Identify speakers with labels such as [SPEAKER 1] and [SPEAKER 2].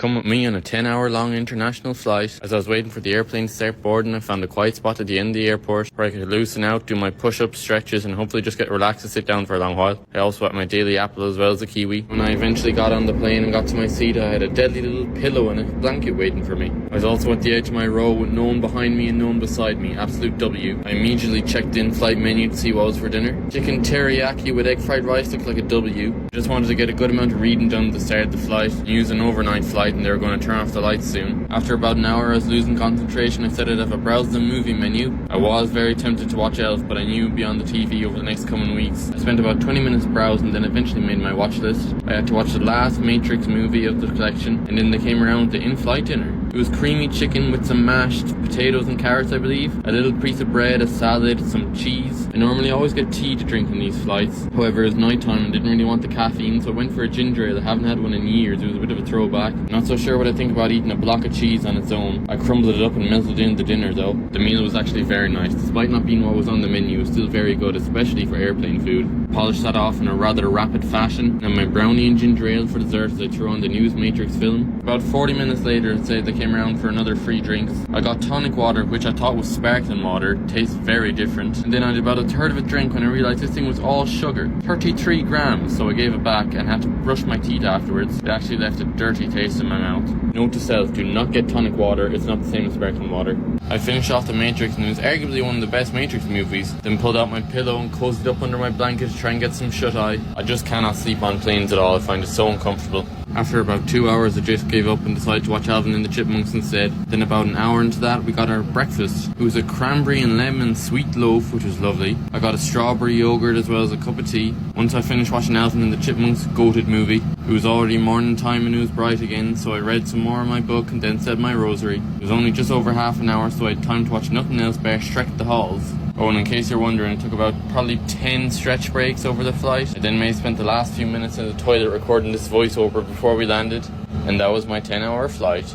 [SPEAKER 1] Come with me on a 10-hour long international flight. As I was waiting for the airplane to start boarding, I found a quiet spot at the end of the airport where I could loosen out, do my push-ups, stretches, and hopefully just get relaxed to sit down for a long while. I also had my daily apple as well as a kiwi. When I eventually got on the plane and got to my seat, I had a deadly little pillow and a blanket waiting for me. I was also at the edge of my row with no one behind me and no one beside me. Absolute W. I immediately checked in flight menu to see what was for dinner. Chicken teriyaki with egg fried rice looked like a W. I just wanted to get a good amount of reading done at the start of the flight. I used an overnight flight and they were going to turn off the lights soon. After about an hour I was losing concentration. I said I'd have a browse the movie menu. I was very tempted to watch Elf, but I knew it would be on the TV over the next coming weeks. I spent about 20 minutes browsing, then eventually made my watch list. I had to watch the last Matrix movie of the collection, and then they came around with the in-flight dinner. It was creamy chicken with some mashed potatoes and carrots, I believe, a little piece of bread, a salad, some cheese. I normally always get tea to drink in these flights. However, it was night time and didn't really want the caffeine, so I went for a ginger ale. I haven't had one in years. It was a bit of a throwback. Not so sure what I think about eating a block of cheese on its own. I crumbled it up and melted it into dinner though. The meal was actually very nice. Despite not being what was on the menu, it was still very good, especially for airplane food. Polished that off in a rather rapid fashion, and my brownie and ginger ale for dessert as I threw on the newest Matrix film. About 40 minutes later, I'd say they came around for another free drinks. I got tonic water, which I thought was sparkling water. Tastes very different. And then I did about a third of a drink when I realised this thing was all sugar. 33 grams, so I gave it back and had to brush my teeth afterwards. It actually left a dirty taste in my mouth. Note to self, do not get tonic water. It's not the same as sparkling water. I finished off the Matrix and it was arguably one of the best Matrix movies. Then pulled out my pillow and cozied up under my blanket to try and get some shut-eye. I just cannot sleep on planes at all. I find it so uncomfortable. After about 2 hours, I just gave up and decided to watch Alvin and the Chipmunks instead. Then about an hour into that, we got our breakfast. It was a cranberry and lemon sweet loaf, which was lovely. I got a strawberry yogurt as well as a cup of tea. Once I finished watching Alvin and the Chipmunks, goated movie. It was already morning time and it was bright again, so I read some more of my book and then said my rosary. It was only just over half an hour, so I had time to watch nothing else but Shrek the Halls. Oh, and in case you're wondering, it took about probably 10 stretch breaks over the flight. I then may have spent the last few minutes in the toilet recording this voiceover before we landed. And that was my 10-hour flight.